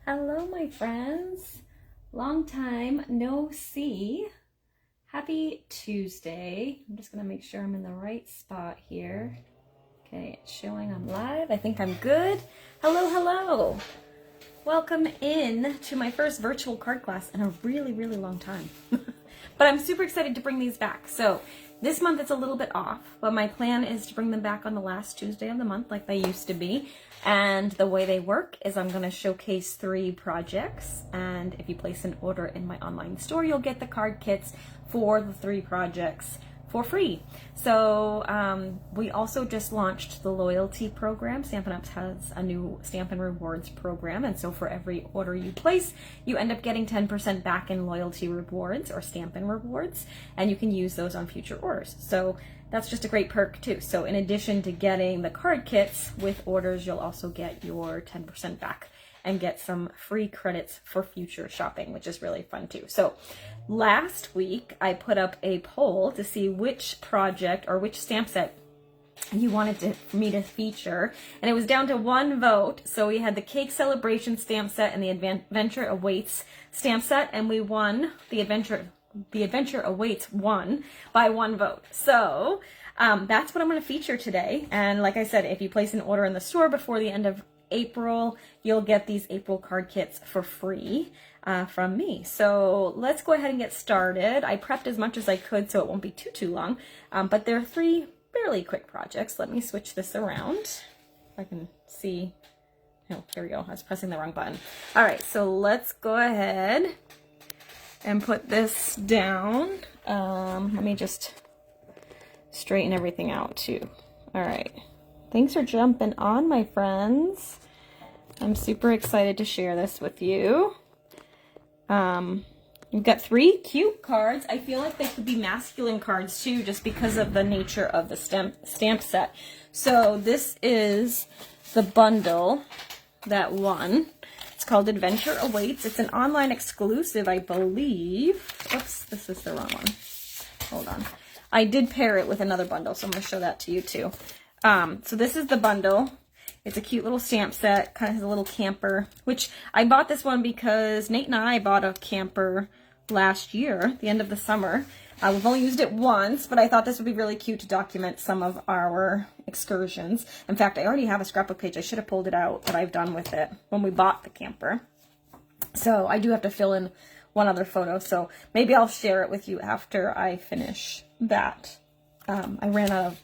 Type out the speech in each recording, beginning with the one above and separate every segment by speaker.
Speaker 1: Hello, my friends. Long time no see. Happy Tuesday. I'm just gonna make sure I'm in the right spot here. Okay, it's showing I'm live. I think I'm good. Hello, hello. Welcome in to my first virtual card class in a really, really long time. But I'm super excited to bring these back. So this month it's a little bit off, but my plan is to bring them back on the last Tuesday of the month like they used to be. And the way they work is I'm going to showcase 3 projects. And if you place an order in my online store, you'll get the card kits for the 3 projects for free. So we also just launched the loyalty program. Stampin' Up! Has a new Stampin' Rewards program, and so for every order you place, you end up getting 10% back in loyalty rewards or Stampin' Rewards, and you can use those on future orders. So that's just a great perk too. So in addition to getting the card kits with orders, you'll also get your 10% back and get some free credits for future shopping, which is really fun too. So last week I put up a poll to see which project or which stamp set you wanted me to feature, and it was down to 1 vote. So we had the Cake Celebration stamp set and the Adventure Awaits stamp set, and we won. The Adventure Awaits won by 1 vote. So that's what I'm going to feature today. And like I said, if you place an order in the store before the end of April, you'll get these April card kits for free from me. So let's go ahead and get started. I prepped as much as I could so it won't be too long, but there are 3 fairly quick projects. Let me switch this around if I can see. Oh, here we go. I was pressing the wrong button. All right, so let's go ahead and put this down. Let me just straighten everything out too. All right. Thanks for jumping on, my friends. I'm super excited to share this with you. We've got 3 cute cards. I feel like they could be masculine cards too, just because of the nature of the stamp set. So this is the bundle that won. It's called Adventure Awaits. It's an online exclusive, I believe. Oops, this is the wrong one. Hold on. I did pair it with another bundle, so I'm going to show that to you too. So this is the bundle. It's a cute little stamp set, kind of has a little camper, which I bought this one because Nate and I bought a camper last year, the end of the summer. We've only used it once, but I thought this would be really cute to document some of our excursions. In fact, I already have a scrapbook page. I should have pulled it out that I've done with it when we bought the camper. So I do have to fill in one other photo, so maybe I'll share it with you after I finish that. I ran out of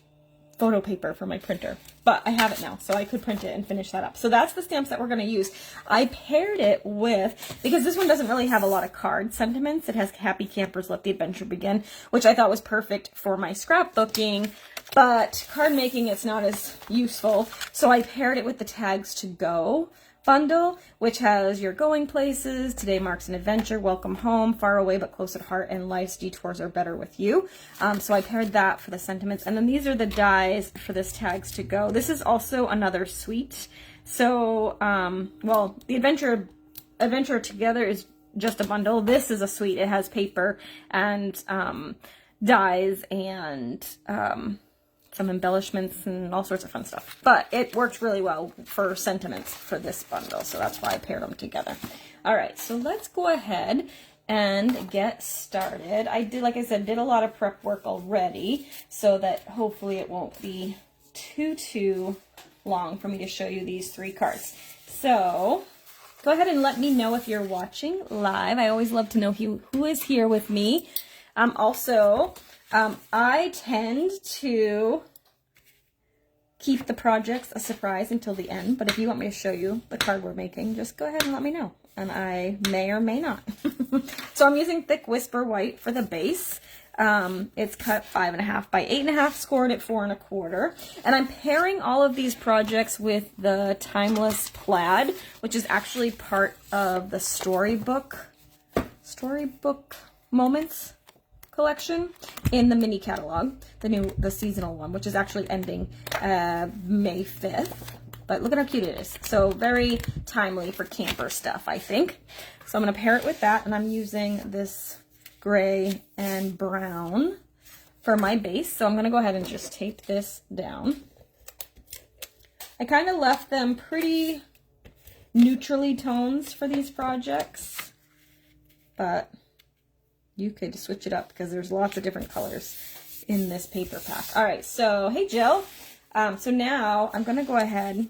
Speaker 1: photo paper for my printer, but I have it now, so I could print it and finish that up. So that's the stamps that we're going to use. I paired it with, because this one doesn't really have a lot of card sentiments. It has Happy Campers, Let the Adventure Begin, which I thought was perfect for my scrapbooking, but card making it's not as useful. So I paired it with the Tags to Go bundle, which has Your Going Places, Today Marks an Adventure, Welcome Home, Far Away but Close at Heart, and Life's Detours Are Better With You. So I paired that for the sentiments, and then these are the dies for this Tags to Go. This is also another suite. So, well, the Adventure Together is just a bundle. This is a suite. It has paper and dies and some embellishments and all sorts of fun stuff. But it worked really well for sentiments for this bundle, so that's why I paired them together. All right, so let's go ahead and get started. I did, like I said, did a lot of prep work already, so that hopefully it won't be too long for me to show you these 3 cards. So go ahead and let me know if you're watching live. I always love to know who is here with me. I tend to keep the projects a surprise until the end, but if you want me to show you the card we're making, just go ahead and let me know, and I may or may not. So I'm using Thick Whisper White for the base. It's cut 5.5 by 8.5, scored at 4 1/4, and I'm pairing all of these projects with the Timeless Plaid, which is actually part of the Storybook Moments collection in the mini catalog, the seasonal one, which is actually ending May 5th. But look at how cute it is. So very timely for camper stuff, I think. So I'm going to pair it with that, and I'm using this gray and brown for my base. So I'm going to go ahead and just tape this down. I kind of left them pretty neutrally tones for these projects, but you could switch it up because there's lots of different colors in this paper pack. All right, so hey Jill. So now I'm gonna go ahead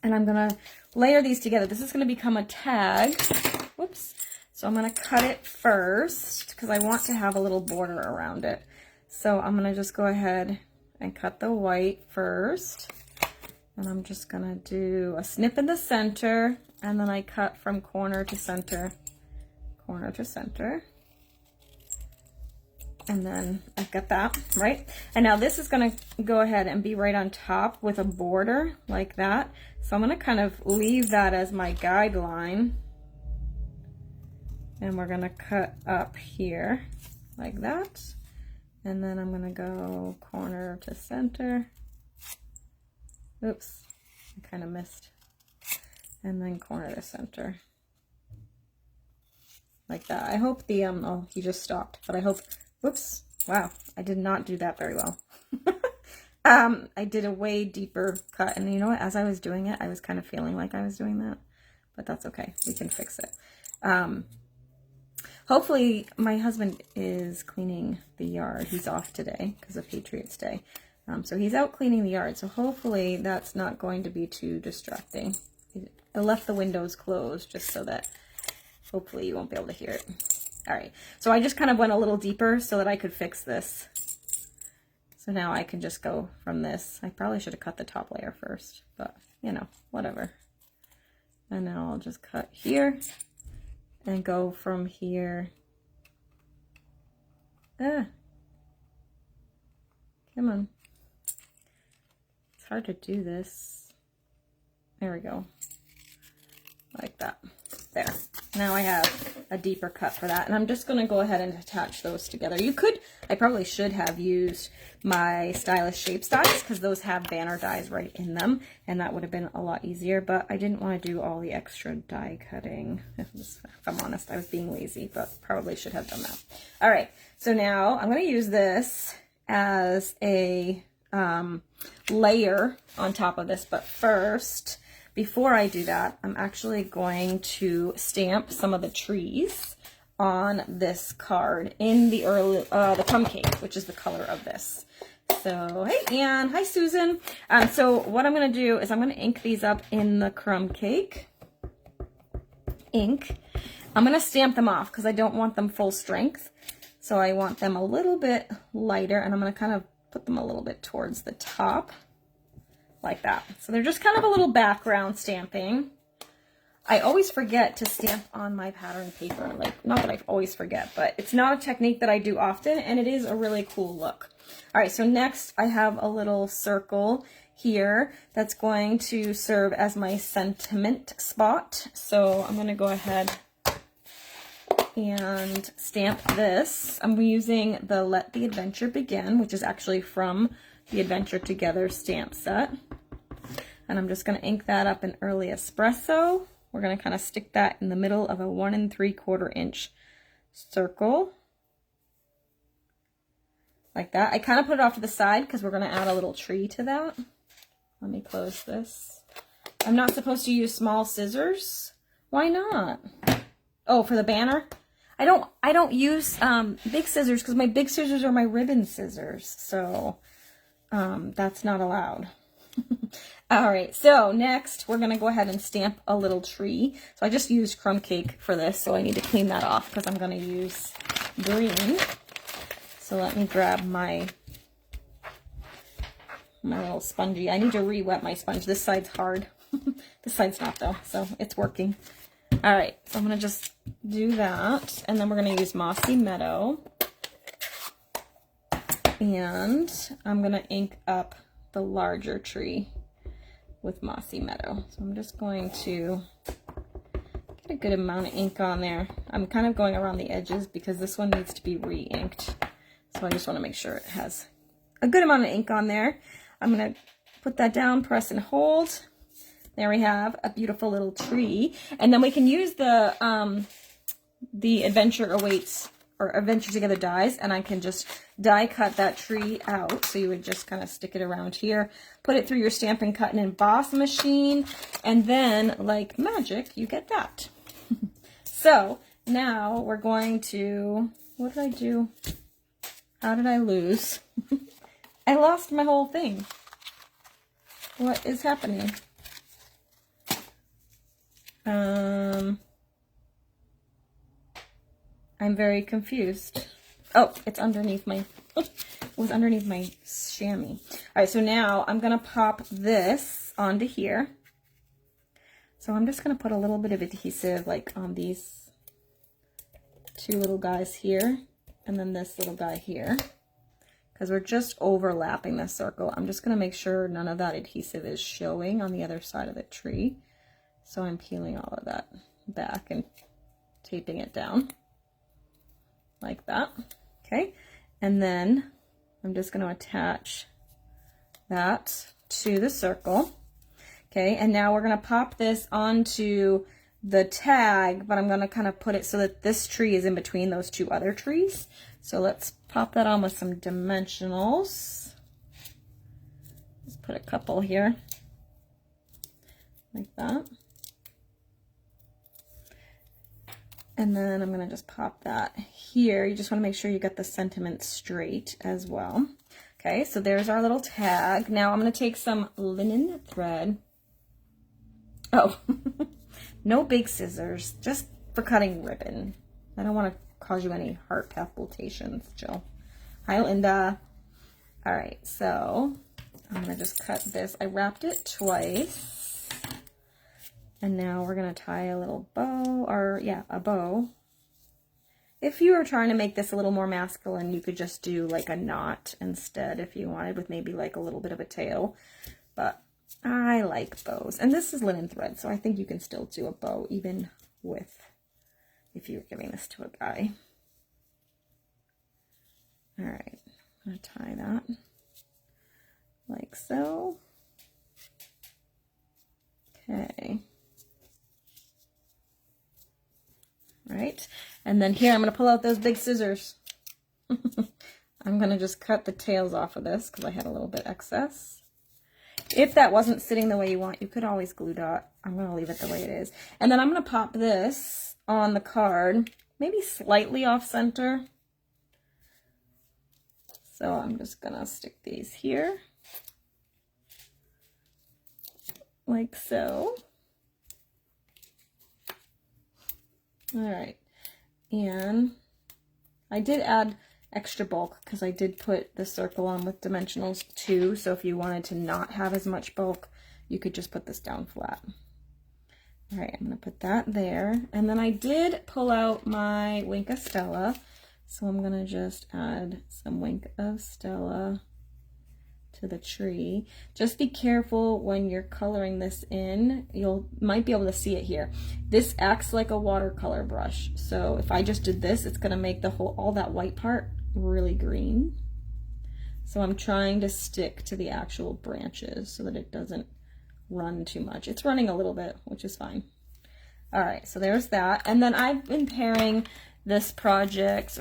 Speaker 1: and I'm gonna layer these together. This is gonna become a tag. Whoops. So I'm gonna cut it first because I want to have a little border around it. So I'm gonna just go ahead and cut the white first. And I'm just gonna do a snip in the center, and then I cut from corner to center, corner to center. And then I've got that, right? And now this is gonna go ahead and be right on top with a border like that. So I'm gonna kind of leave that as my guideline. And we're gonna cut up here like that. And then I'm gonna go corner to center. Oops, I kind of missed. And then corner to center. Like that. I hope the, oh, he just stopped, but I hope, whoops, wow, I did not do that very well. I did a way deeper cut, and you know what, as I was doing it, I was kind of feeling like I was doing that, but that's okay, we can fix it. Hopefully, my husband is cleaning the yard. He's off today because of Patriots Day. So he's out cleaning the yard, so hopefully that's not going to be too distracting. I left the windows closed just so that hopefully you won't be able to hear it. All right, so I just kind of went a little deeper so that I could fix this. So now I can just go from this. I probably should have cut the top layer first, but you know, whatever. And now I'll just cut here and go from here. Come on. It's hard to do this. There we go. Like that. There. Now I have a deeper cut for that. And I'm just going to go ahead and attach those together. You could, I probably should have used my Stylish Shapes dies because those have banner dies right in them. And that would have been a lot easier. But I didn't want to do all the extra die cutting. If I'm honest, I was being lazy, but probably should have done that. All right. So now I'm going to use this as a layer on top of this. But first, before I do that, I'm actually going to stamp some of the trees on this card in the the crumb cake, which is the color of this. So, hey Anne, hi Susan. So what I'm going to do is I'm going to ink these up in the crumb cake ink. I'm going to stamp them off because I don't want them full strength. So I want them a little bit lighter, and I'm going to kind of put them a little bit towards the top. Like that. So they're just kind of a little background stamping. I always forget to stamp on my pattern paper. Like, not that I always forget, but it's not a technique that I do often, and it is a really cool look. All right, so next I have a little circle here that's going to serve as my sentiment spot. So I'm going to go ahead and stamp this. I'm using the Let the Adventure Begin, which is actually from the Adventure Together stamp set. And I'm just going to ink that up in Early Espresso. We're going to kind of stick that in the middle of a 1 3/4 inch circle. Like that. I kind of put it off to the side because we're going to add a little tree to that. Let me close this. I'm not supposed to use small scissors. Why not? Oh, for the banner? I don't use big scissors because my big scissors are my ribbon scissors. So that's not allowed. All right, so next we're going to go ahead and stamp a little tree. So I just used crumb cake for this, so I need to clean that off because I'm going to use green. So let me grab my little spongy. I need to re-wet my sponge. This side's hard. This side's not though, so it's working. All right, so I'm going to just do that, and then we're going to use Mossy Meadow. And I'm going to ink up the larger tree with Mossy Meadow. So I'm just going to get a good amount of ink on there. I'm kind of going around the edges because this one needs to be re-inked. So I just want to make sure it has a good amount of ink on there. I'm going to put that down, press and hold. There we have a beautiful little tree. And then we can use the Adventure Awaits or Adventure Together dies, and I can just die cut that tree out. So you would just kind of stick it around here, put it through your Stampin' Cut and Emboss machine, and then, like magic, you get that. So now we're going to, what did I do? How did I lose? I lost my whole thing. What is happening? I'm very confused. Oh, it's underneath my, it was underneath my chamois. All right, so now I'm gonna pop this onto here. So I'm just gonna put a little bit of adhesive like on these two little guys here, and then this little guy here, because we're just overlapping the circle. I'm just gonna make sure none of that adhesive is showing on the other side of the tree. So I'm peeling all of that back and taping it down like that. Okay, and then I'm just going to attach that to the circle. Okay, and now we're going to pop this onto the tag, but I'm going to kind of put it so that this tree is in between those two other trees. So let's pop that on with some dimensionals. Let's put a couple here like that. And then I'm going to just pop that here. You just want to make sure you get the sentiment straight as well. Okay, so there's our little tag. Now I'm going to take some linen thread. Oh, no big scissors, just for cutting ribbon. I don't want to cause you any heart palpitations, Jill. Hi, Linda. All right, so I'm going to just cut this. I wrapped it twice. And now we're going to tie a little bow, or yeah, a bow. If you were trying to make this a little more masculine, you could just do like a knot instead if you wanted, with maybe like a little bit of a tail. But I like bows. And this is linen thread, so I think you can still do a bow even with, if you were giving this to a guy. All right, I'm going to tie that like so. Okay. Right, and then here I'm going to pull out those big scissors. I'm going to just cut the tails off of this because I had a little bit excess. If that wasn't sitting the way you want, you could always glue dot. I'm going to leave it the way it is. And then I'm going to pop this on the card, maybe slightly off center. So I'm just going to stick these here like so. All right, and I did add extra bulk because I did put the circle on with dimensionals too, so if you wanted to not have as much bulk, you could just put this down flat. All right, I'm going to put that there, and then I did pull out my Wink of Stella, so I'm going to just add some Wink of Stella to the tree. Just be careful when you're coloring this in. Might be able to see it here. This acts like a watercolor brush. So if I just did this, it's going to make the all that white part really green. So I'm trying to stick to the actual branches so that it doesn't run too much. It's running a little bit, which is fine. All right, so there's that. And then I've been pairing these projects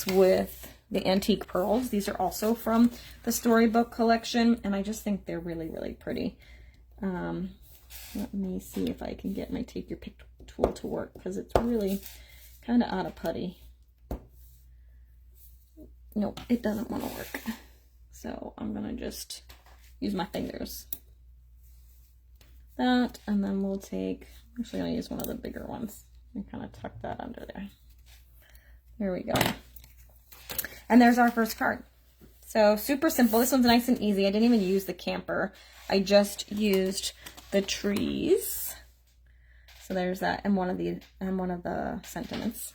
Speaker 1: with the antique pearls. These are also from the Storybook collection, and I just think they're really, really pretty. Let me see if I can get my Take Your Pick tool to work, because it's really kind of out of putty. Nope, it doesn't want to work. So I'm going to just use my fingers. That, and then we'll take, I'm actually going to use one of the bigger ones and kind of tuck that under there. There we go. And there's our first card. So super simple. This one's nice and easy. I didn't even use the camper. I just used the trees. So there's that, and one of the sentiments.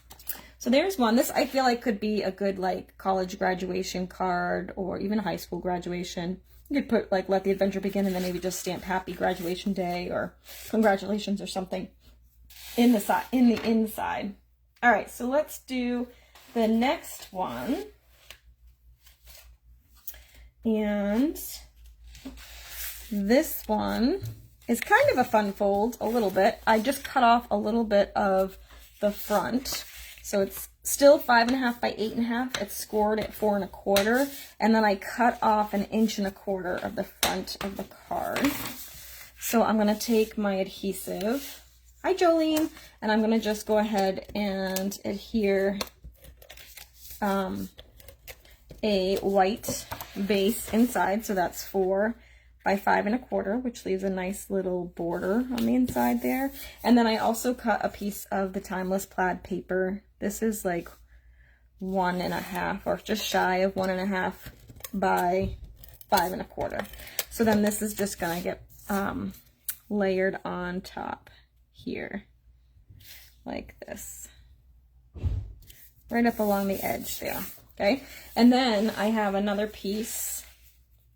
Speaker 1: So there's one. This I feel like could be a good like college graduation card, or even high school graduation. You could put like "Let the Adventure Begin" and then maybe just stamp "Happy Graduation Day" or "Congratulations" or something in the inside. All right, so let's do the next one. And this one is kind of a fun fold, a little bit. I just cut off a little bit of the front. So it's still 5.5 by 8.5. It's scored at 4 1/4. And then I cut off 1 1/4 inches of the front of the card. So I'm going to take my adhesive, hi Jolene, and I'm going to just go ahead and adhere a white base inside. So that's 4 by 5 1/4, which leaves a nice little border on the inside there. And then I also cut a piece of the Timeless plaid paper. This is like 1.5 or just shy of 1.5 by 5 1/4. So then this is just gonna get layered on top here like this, right up along the edge there. Okay, and then I have another piece.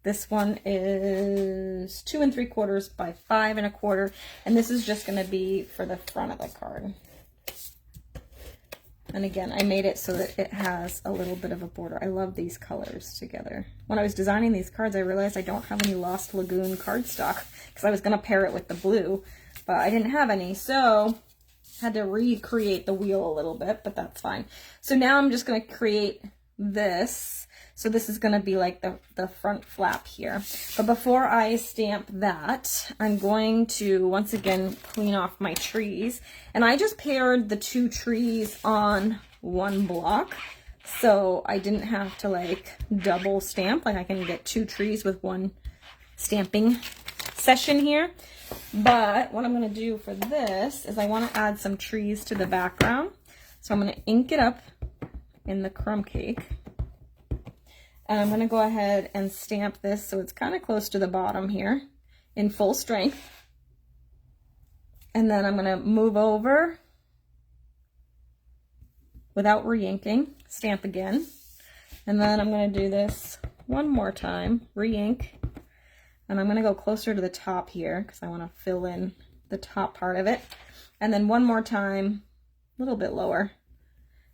Speaker 1: This one is 2 3/4 by 5 1/4, and this is just going to be for the front of the card. And again, I made it so that it has a little bit of a border. I love these colors together. When I was designing these cards, I realized I don't have any Lost Lagoon cardstock because I was going to pair it with the blue, but I didn't have any, so I had to recreate the wheel a little bit, but that's fine. So now I'm just going to create this. So this is going to be like the front flap here. But before I stamp that, I'm going to once again clean off my trees. And I just paired the 2 trees on 1 block. So I didn't have to like double stamp. Like I can get 2 trees with 1 stamping session here. But what I'm going to do for this is I want to add some trees to the background. So I'm going to ink it up in the crumb cake. And I'm going to go ahead and stamp this so it's kind of close to the bottom here in full strength. And then I'm going to move over without re-inking, stamp again. And then I'm going to do this one more time, re-ink. And I'm going to go closer to the top here because I want to fill in the top part of it. And then one more time, a little bit lower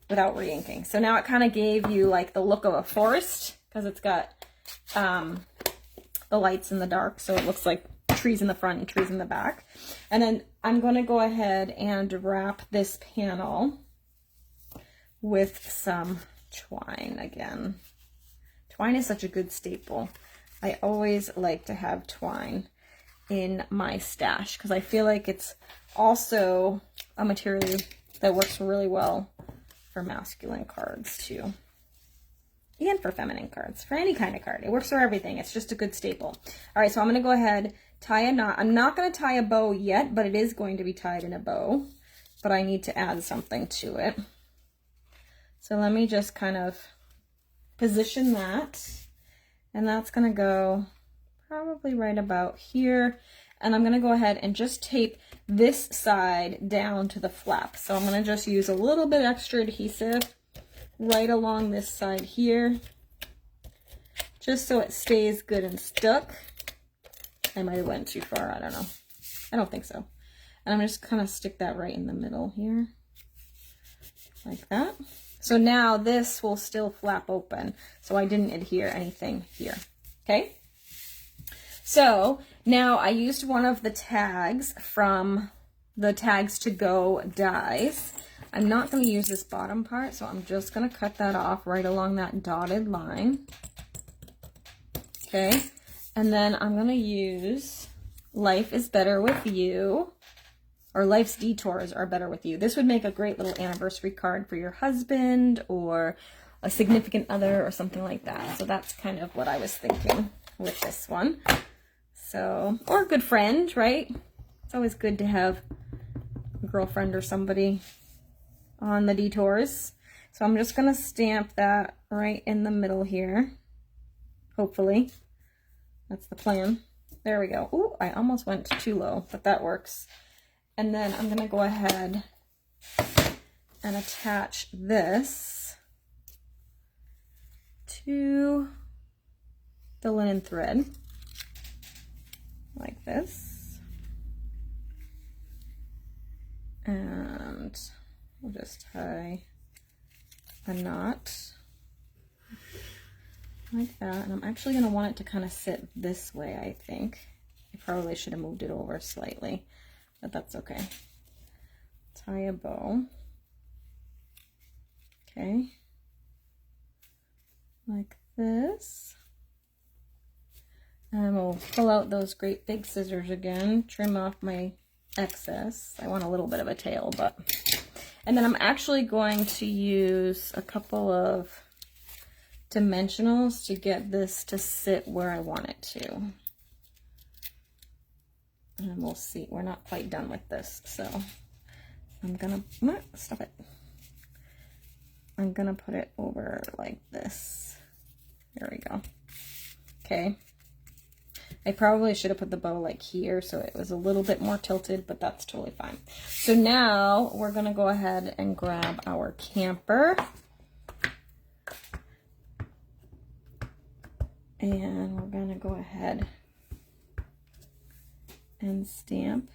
Speaker 1: without re-inking. So now it kind of gave you like the look of a forest, because it's got the lights in the dark, so it looks like trees in the front and trees in the back. And then I'm going to go ahead and wrap this panel with some twine again. Twine is such a good staple. I always like to have twine in my stash because I feel like it's also a material that works really well for masculine cards too. And for feminine cards, for any kind of card. It works for everything. It's just a good staple. All right, so I'm going to go ahead, tie a knot. I'm not going to tie a bow yet, but it is going to be tied in a bow. But I need to add something to it. So let me just kind of position that. And that's going to go probably right about here. And I'm going to go ahead and just tape this side down to the flap. So I'm going to just use a little bit extra adhesive right along this side here, just so it stays good and stuck. I might have went too far, I don't know. I don't think so. And I'm just kind of stick that right in the middle here, like that. So now this will still flap open, so I didn't adhere anything here, okay? So now I used one of the tags from the Tags to Go dies. I'm not going to use this bottom part, so I'm just going to cut that off right along that dotted line. Okay, and then I'm going to use Life is Better With You, or Life's Detours Are Better With You. This would make a great little anniversary card for your husband or a significant other or something like that. So that's kind of what I was thinking with this one. So, or a good friend, right? It's always good to have a girlfriend or somebody on the detours. So I'm just going to stamp that right in the middle here. Hopefully. That's the plan. There we go. Ooh, I almost went too low, but that works. And then I'm going to go ahead and attach this to the linen thread like this. And we'll just tie a knot like that. And I'm actually going to want it to kind of sit this way, I think. I probably should have moved it over slightly, but that's okay. Tie a bow. Okay, like this. And we'll pull out those great big scissors again, trim off my excess. I want a little bit of a tail, but... And then I'm actually going to use a couple of dimensionals to get this to sit where I want it to. And we'll see. We're not quite done with this, so I'm gonna... Stop it. I'm gonna put it over like this. There we go. Okay. I probably should have put the bow like here so it was a little bit more tilted, but that's totally fine. So now we're gonna go ahead and grab our camper. And we're gonna go ahead and stamp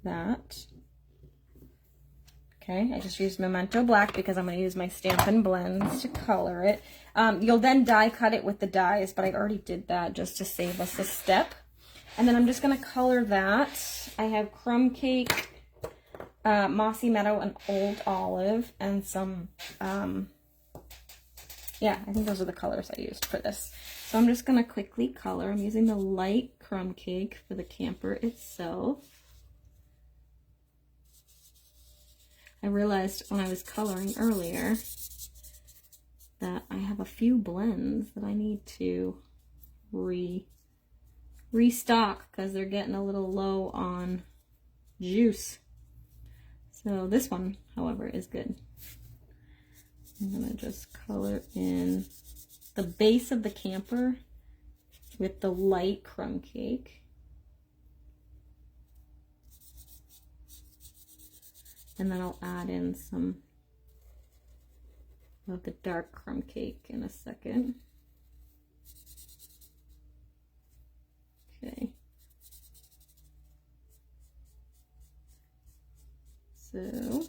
Speaker 1: that. Okay, I just used Memento Black because I'm going to use my Stampin' Blends to color it. You'll then die cut it with the dies, but I already did that just to save us a step. And then I'm just going to color that. I have Crumb Cake, Mossy Meadow, and Old Olive, and some, yeah, I think those are the colors I used for this. So I'm just going to quickly color. I'm using the light Crumb Cake for the camper itself. I realized when I was coloring earlier that I have a few blends that I need to restock because they're getting a little low on juice. So this one, however, is good. I'm gonna just color in the base of the camper with the light Crumb Cake. And then I'll add in some of the dark Crumb Cake in a second. Okay. So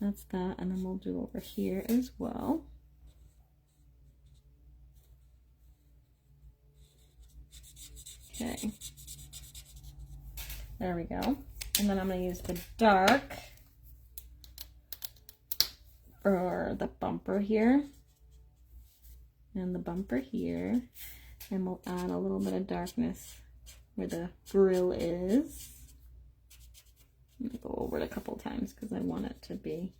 Speaker 1: that's that, and then we'll do over here as well. Okay. There we go. And then I'm going to use the dark for the bumper here and the bumper here. And we'll add a little bit of darkness where the grill is. I'm going to go over it a couple times because I want it to be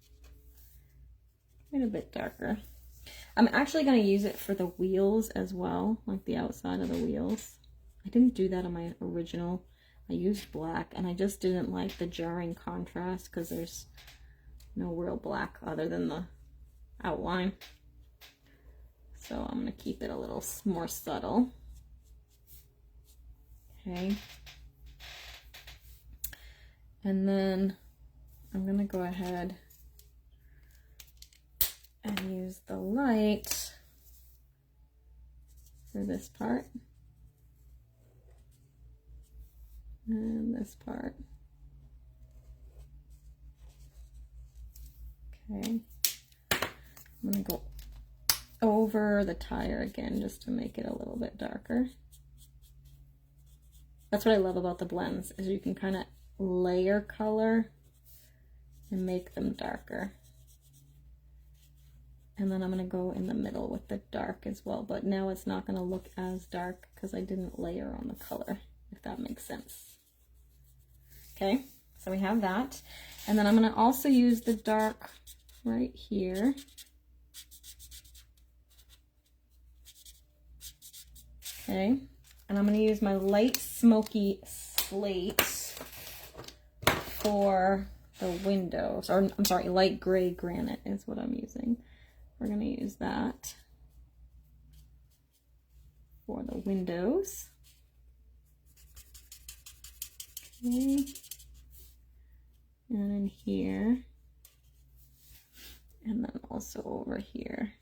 Speaker 1: quite a bit darker. I'm actually going to use it for the wheels as well, like the outside of the wheels. I didn't do that on my original. I used black, and I just didn't like the jarring contrast because there's no real black other than the outline. So I'm going to keep it a little more subtle. Okay. And then I'm going to go ahead and use the light for this part. And this part. Okay. I'm going to go over the tire again just to make it a little bit darker. That's what I love about the blends, is you can kind of layer color and make them darker. And then I'm going to go in the middle with the dark as well, but now it's not going to look as dark because I didn't layer on the color, if that makes sense. Okay, so we have that. And then I'm going to also use the dark right here. Okay, and I'm going to use my light smoky slate for the windows, or I'm sorry, light gray granite is what I'm using. We're going to use that for the windows. Okay. And in here, and then also over here.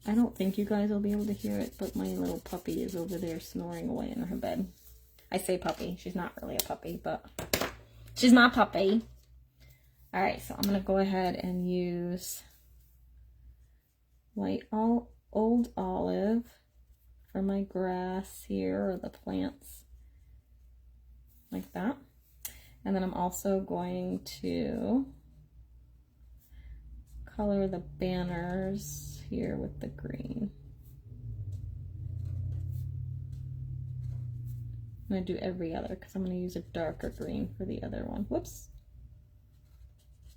Speaker 1: I don't think you guys will be able to hear it, but my little puppy is over there snoring away in her bed. I say puppy, she's not really a puppy, but she's my puppy. All right, so I'm gonna go ahead and use light old olive for my grass here, or the plants. Like that. And then I'm also going to color the banners here with the green. I'm going to do every other because I'm going to use a darker green for the other one. Whoops.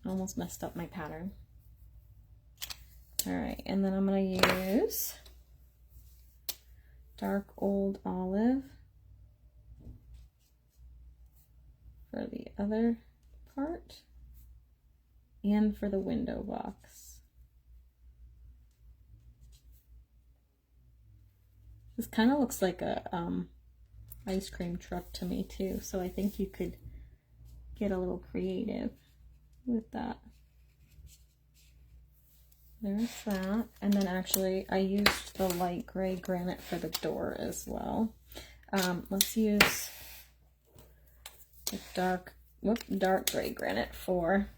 Speaker 1: I almost messed up my pattern. All right, and then I'm going to use dark old olive for the other part and for the window box. This kind of looks like a ice cream truck to me too, so I think you could get a little creative with that. There's that. And then actually I used the light gray granite for the door as well. Let's use the dark gray granite for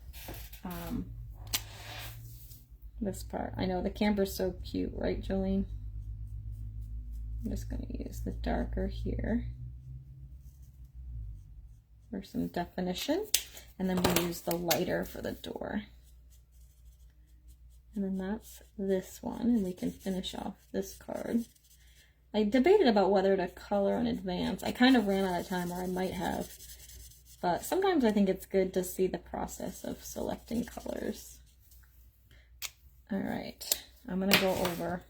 Speaker 1: this part. I know the camper's so cute, right, Jolene? I'm just going to use the darker here for some definition, and then we'll use the lighter for the door. And then that's this one, and we can finish off this card. I debated about whether to color in advance. I kind of ran out of time, or I might have, but sometimes I think it's good to see the process of selecting colors. All right, I'm gonna go over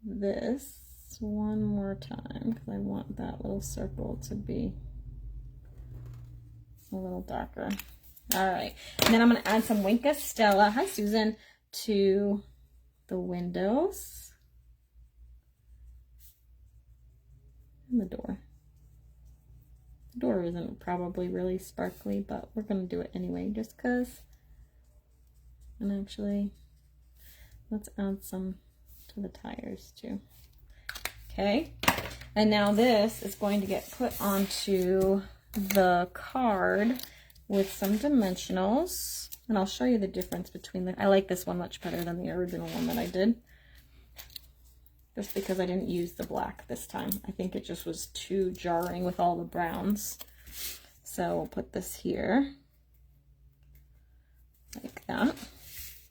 Speaker 1: this one more time because I want that little circle to be a little darker. All right, and then I'm going to add some Wink of Stella, hi Susan, to the windows and the door. The door isn't probably really sparkly, but we're going to do it anyway just because. And actually, let's add some to the tires too. Okay, and now this is going to get put onto the card with some dimensionals, and I'll show you the difference between them. I like this one much better than the original one that I did, just because I didn't use the black this time. I think it just was too jarring with all the browns. So we'll put this here, like that.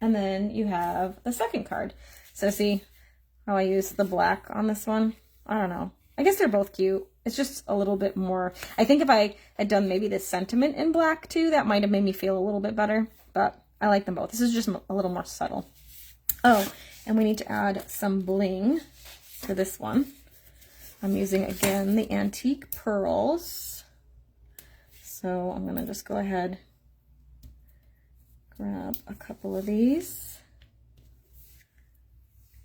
Speaker 1: And then you have the second card. So see how I use the black on this one? I don't know. I guess they're both cute. It's just a little bit more, I think if I had done maybe the sentiment in black too, that might have made me feel a little bit better, but I like them both. This is just a little more subtle. Oh, and we need to add some bling to this one. I'm using, again, the antique pearls. So I'm gonna just go ahead, grab a couple of these,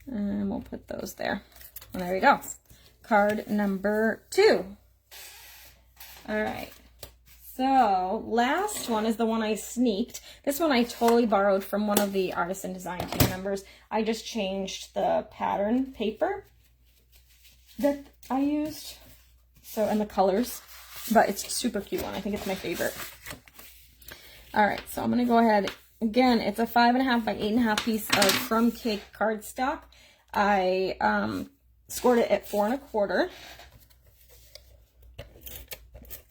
Speaker 1: and we'll put those there. And there we go. Card number 2. All right, so last one is the one I sneaked. This one I totally borrowed from one of the Artisan Design team members. I just changed the pattern paper that I used, so, and the colors, but it's a super cute one. I think it's my favorite. All right, so I'm gonna go ahead. Again, it's a 5.5 by 8.5 piece of crumb cake cardstock. I scored it at 4 1/4,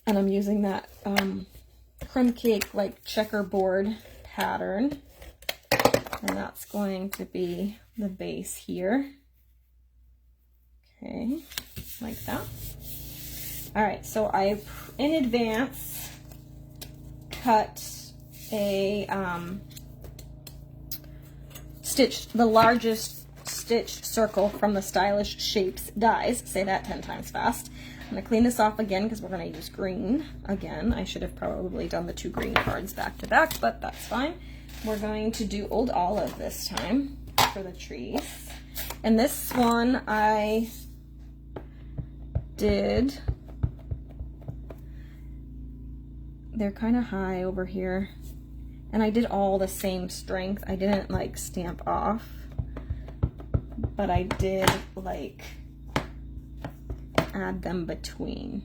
Speaker 1: and I'm using that crumb cake like checkerboard pattern, and that's going to be the base here. Okay, like that. All right, so I in advance cut a stitched the largest stitched circle from the Stylish Shapes dies. Say that 10 times fast. I'm going to clean this off again because we're going to use green again. I should have probably done the 2 green cards back to back, but that's fine. We're going to do Old Olive this time for the trees. And this one I did, they're kind of high over here, and I did all the same strength. I didn't like stamp off, but I did like add them between,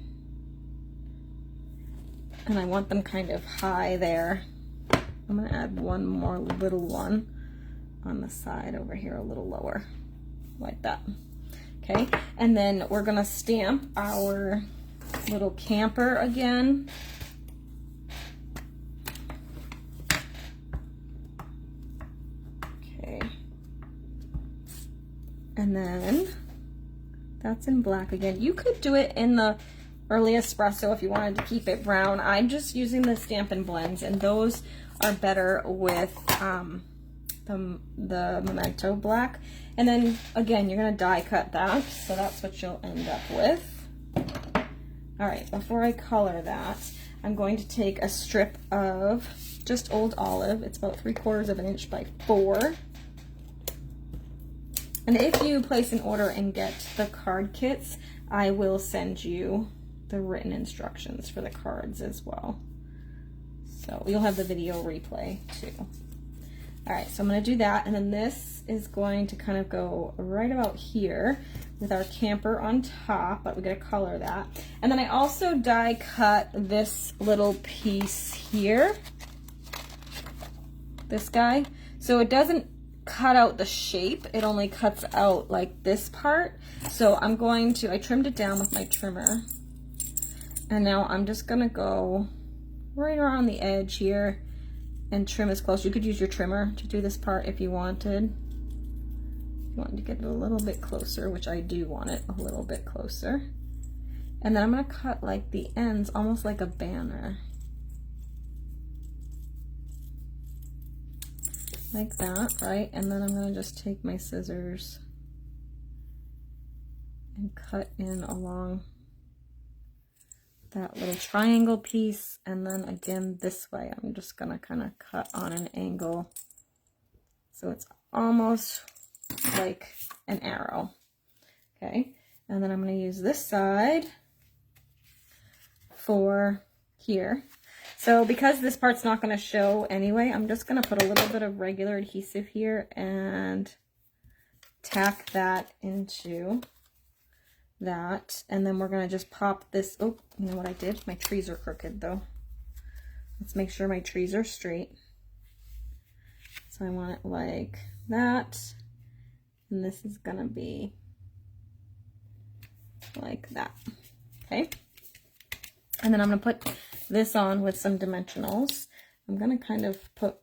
Speaker 1: and I want them kind of high there. I'm gonna add one more little one on the side over here, a little lower, like that. Okay, and then we're gonna stamp our little camper again And then that's in black again. You could do it in the early espresso if you wanted to keep it brown. I'm just using the Stampin' Blends, and those are better with the Memento black. And then again, you're gonna die cut that, so that's what you'll end up with. All right, before I color that, I'm going to take a strip of just Old Olive. It's about 3/4 of an inch by 4. And if you place an order and get the card kits, I will send you the written instructions for the cards as well. So you'll have the video replay too. All right, so I'm gonna do that, and then this is going to kind of go right about here with our camper on top, but we gotta color that. And then I also die cut this little piece here, this guy. So it doesn't cut out the shape, it only cuts out like this part. So I trimmed it down with my trimmer. And now I'm just gonna go right around the edge here and trim as close. You could use your trimmer to do this part if you wanted. If you wanted to get it a little bit closer, which I do want it a little bit closer. And then I'm gonna cut like the ends almost like a banner. Like that, right? And then I'm gonna just take my scissors and cut in along that little triangle piece, and then again this way I'm just gonna kind of cut on an angle so it's almost like an arrow. Okay, and then I'm going to use this side for here. So because this part's not going to show anyway, I'm just going to put a little bit of regular adhesive here and tack that into that, and then we're going to just pop this. Oh, you know what I did? My trees are crooked though. Let's make sure my trees are straight. So I want it like that, and this is going to be like that. Okay, and then I'm going to put this on with some dimensionals. I'm going to kind of put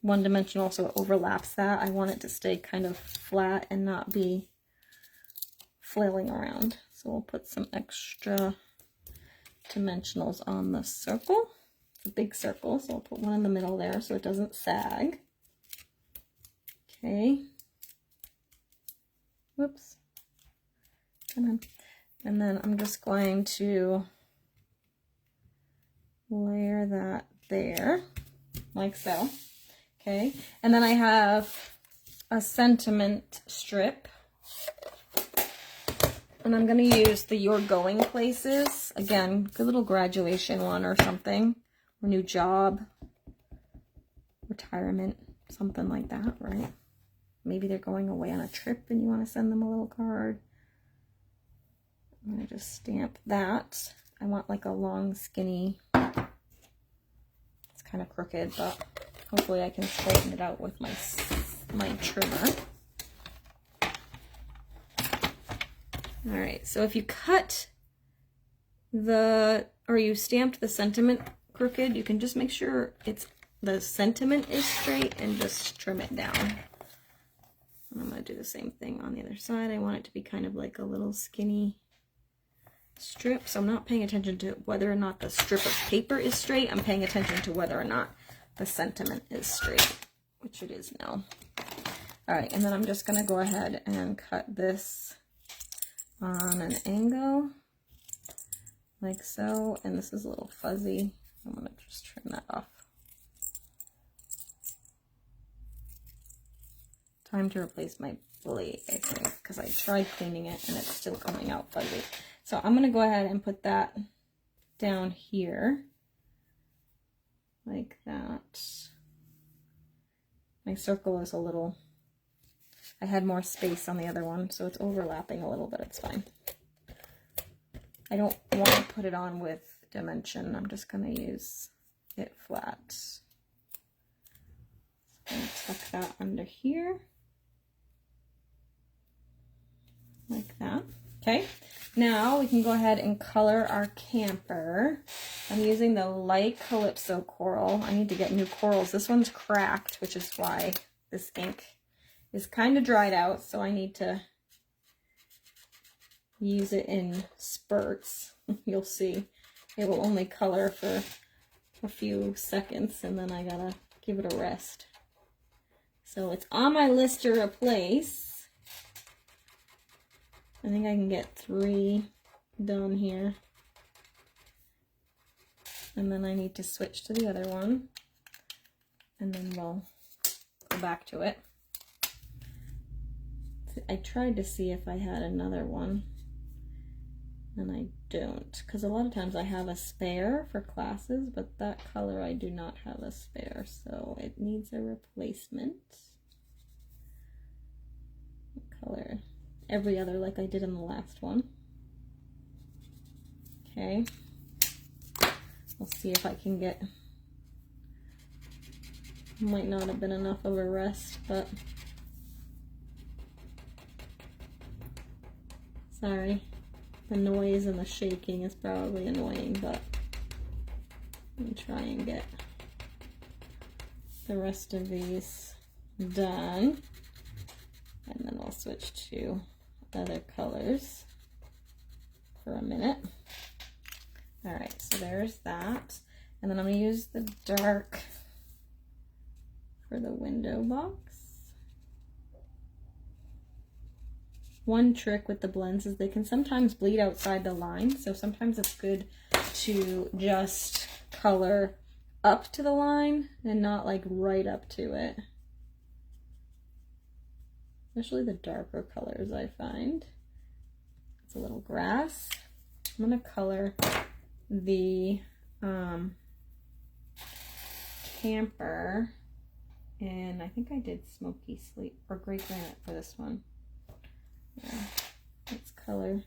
Speaker 1: one dimensional so it overlaps that. I want it to stay kind of flat and not be flailing around. So we'll put some extra dimensionals on the circle. It's a big circle, so I'll put one in the middle there so it doesn't sag. Okay. Whoops. Come on. And then I'm just going to layer that there, like so. Okay. And then I have a sentiment strip. And I'm going to use the You're Going Places. Again, good little graduation one or something. Or new job. Retirement. Something like that, right? Maybe they're going away on a trip and you want to send them a little card. I'm going to just stamp that. I want like a long, skinny. It's kind of crooked, but hopefully I can straighten it out with my trimmer. All right, so if you cut or you stamped the sentiment crooked, you can just make sure the sentiment is straight and just trim it down. And I'm going to do the same thing on the other side. I want it to be kind of like a little skinny strip. So I'm not paying attention to whether or not the strip of paper is straight. I'm paying attention to whether or not the sentiment is straight, which it is now. All right, and then I'm just going to go ahead and cut this on an angle like so, and this is a little fuzzy. I'm going to just trim that off. Time to replace my blade, I think, because I tried cleaning it and it's still coming out fuzzy. So I'm going to go ahead and put that down here like that. My circle is a little, I had more space on the other one, so it's overlapping a little bit. It's fine. I don't want to put it on with dimension. I'm just going to use it flat. So I'm going to tuck that under here. Like that. Okay. Now we can go ahead and color our camper. I'm using the light Calypso coral. I need to get new corals. This one's cracked, which is why this ink is kind of dried out, so I need to use it in spurts. You'll see it will only color for a few seconds and then I gotta give it a rest. So it's on my list to replace. I think I can get 3 done here. And then I need to switch to the other one. And then we'll go back to it. I tried to see if I had another one. And I don't. Because a lot of times I have a spare for classes, but that color I do not have a spare. So it needs a replacement. Color every other like I did in the last one. Okay. We'll see if I can get, might not have been enough of a rest, but sorry. The noise and the shaking is probably annoying, but I'm gonna try and get the rest of these done. And then I'll switch to other colors for a minute. All right, so there's that. And then I'm gonna use the dark for the window box. One trick with the blends is they can sometimes bleed outside the line, so sometimes it's good to just color up to the line and not like right up to it. Especially the darker colors, I find. It's a little grass. I'm gonna color the camper, and I think I did smoky sleep or gray granite for this one. Yeah, let's color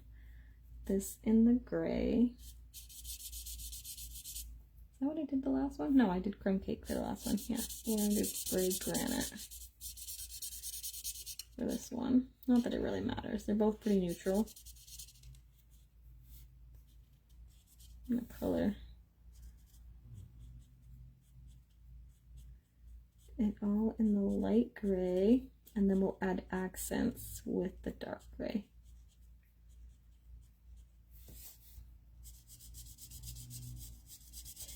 Speaker 1: this in the gray. Is that what I did the last one? No, I did crumb cake for the last one. Yeah, we're gonna do gray granite for this one. Not that it really matters. They're both pretty neutral. I'm gonna color it all in the light gray, and then we'll add accents with the dark gray.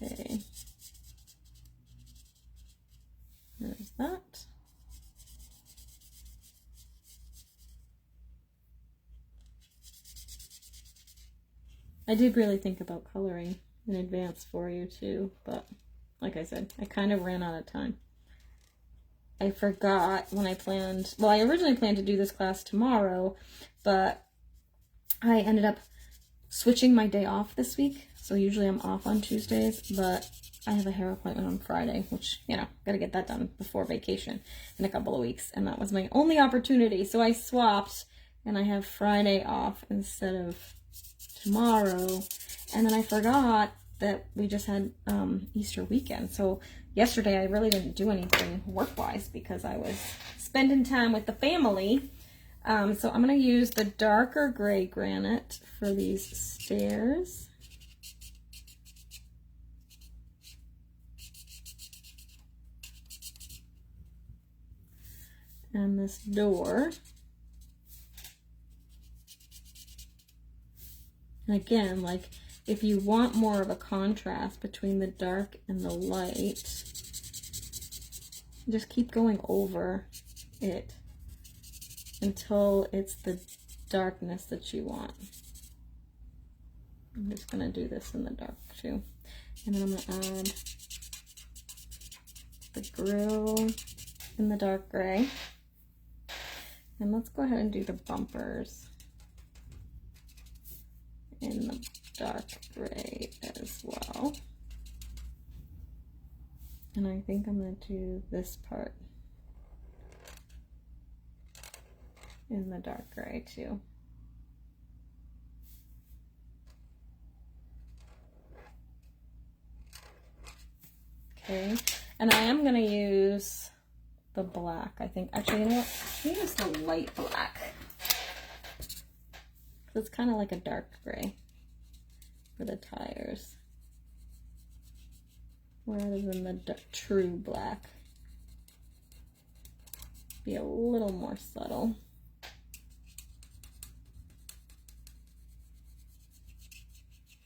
Speaker 1: Okay. There's that. I did really think about coloring in advance for you too, but like I said, I kind of ran out of time. I forgot when I planned, well, I originally planned to do this class tomorrow, but I ended up switching my day off this week. So usually I'm off on Tuesdays, but I have a hair appointment on Friday, which, you know, gotta get that done before vacation in a couple of weeks. And that was my only opportunity. So I swapped and I have Friday off instead of tomorrow. And then I forgot that we just had Easter weekend. So yesterday I really didn't do anything work-wise because I was spending time with the family. So I'm going to use the darker gray granite for these stairs. And this door. And again, like, if you want more of a contrast between the dark and the light, just keep going over it until it's the darkness that you want. I'm just going to do this in the dark too. And then I'm going to add the grill in the dark gray. And let's go ahead and do the bumpers in the dark gray as well. And I think I'm going to do this part in the dark gray too. Okay, and I am going to use the black, I think. Actually, you know what? I'm going to use the light black. It's kind of like a dark gray for the tires, rather than the true black. Be a little more subtle.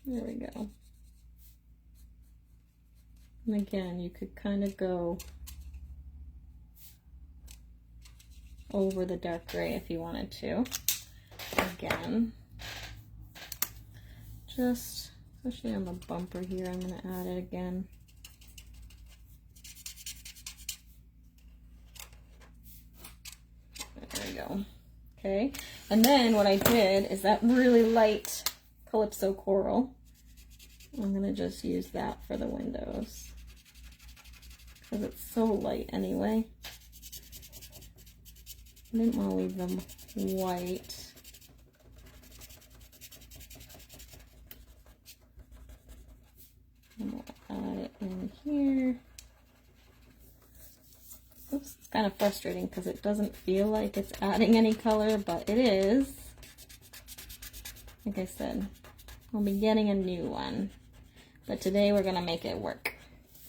Speaker 1: There we go. And again, you could kind of go over the dark gray if you wanted to. Again, just, especially on the bumper here, I'm going to add it again. There we go. Okay, and then what I did is that really light Calypso coral. I'm going to just use that for the windows because it's so light anyway. I didn't want to leave them white. I'm going to add it in here. Oops, it's kind of frustrating because it doesn't feel like it's adding any color, but it is. Like I said, we'll be getting a new one, but today we're going to make it work.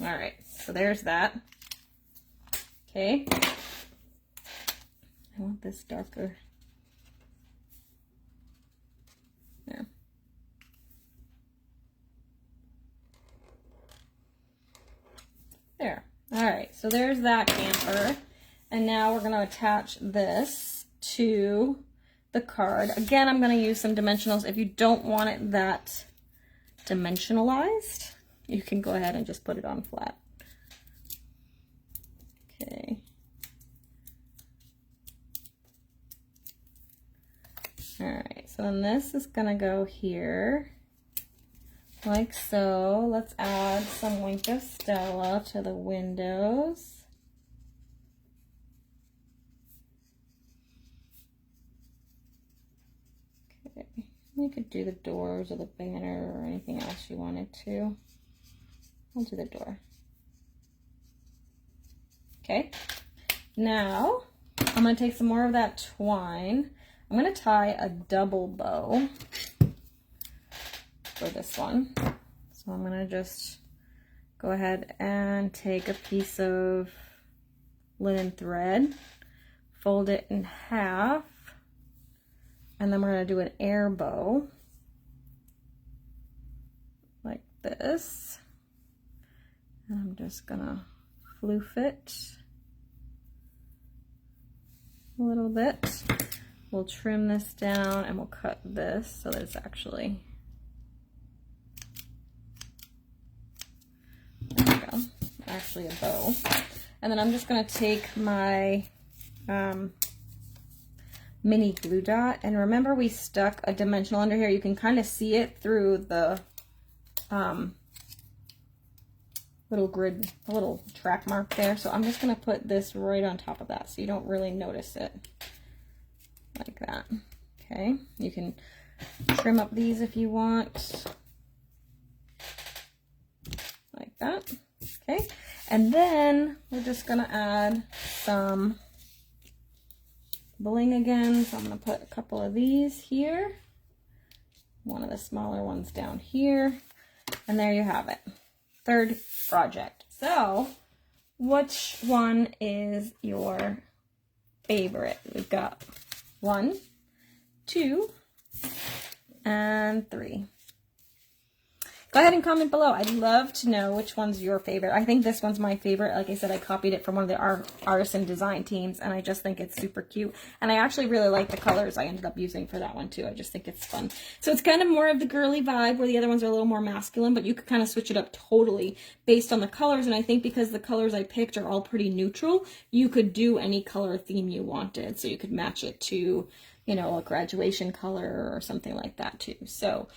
Speaker 1: All right, so there's that. Okay. I want this darker. There. There. All right, so there's that camper. And now we're going to attach this to the card. Again, I'm going to use some dimensionals. If you don't want it that dimensionalized, you can go ahead and just put it on flat. Okay. All right, so then this is gonna go here, like so. Let's add some Wink of Stella to the windows. Okay, you could do the doors or the banner or anything else you wanted to. I'll do the door. Okay, now I'm gonna take some more of that twine. I'm going to tie a double bow for this one. So I'm going to just go ahead and take a piece of linen thread, fold it in half, and then we're going to do an air bow like this. And I'm just going to floof it a little bit. We'll trim this down and we'll cut this so that it's actually, there we go, actually a bow. And then I'm just going to take my mini glue dot, and remember we stuck a dimensional under here. You can kind of see it through the little grid, a little track mark there. So I'm just going to put this right on top of that so you don't really notice it. Like that. Okay, you can trim up these if you want, like that. Okay, and then we're just gonna add some bling again. So I'm gonna put a couple of these here, one of the smaller ones down here, and there you have it. Third project. So which one is your favorite? We've got 1, 2, and 3. Go ahead and comment below. I'd love to know which one's your favorite. I think this one's my favorite. Like I said, I copied it from one of the artisan design teams, and I just think it's super cute. And I actually really like the colors I ended up using for that one too. I just think it's fun. So it's kind of more of the girly vibe, where the other ones are a little more masculine, but you could kind of switch it up totally based on the colors. And I think because the colors I picked are all pretty neutral, you could do any color theme you wanted. So you could match it to, you know, a graduation color or something like that too. So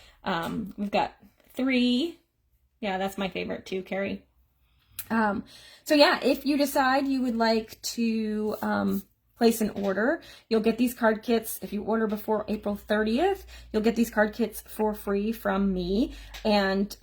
Speaker 1: we've got 3. Yeah, that's my favorite too, Carrie. So yeah, if you decide you would like to place an order, you'll get these card kits. If you order before April 30th, you'll get these card kits for free from me. And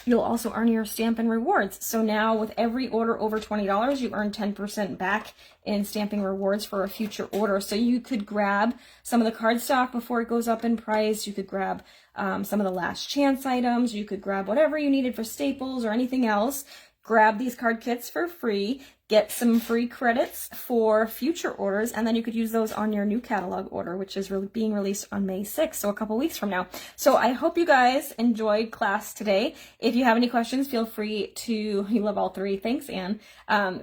Speaker 1: you'll also earn your Stampin' Rewards. So now with every order over $20, you earn 10% back in Stampin' Rewards for a future order. So you could grab some of the cardstock before it goes up in price. You could grab some of the last chance items. You could grab whatever you needed for staples or anything else. grab these card kits for free, get some free credits for future orders, and then you could use those on your new catalog order, which is being released on May 6th, so a couple weeks from now. So I hope you guys enjoyed class today. If you have any questions, feel free to, you love all three, thanks Anne.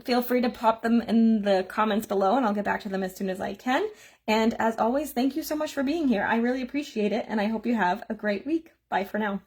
Speaker 1: Feel free to pop them in the comments below and I'll get back to them as soon as I can. And as always, thank you so much for being here. I really appreciate it, and I hope you have a great week. Bye for now.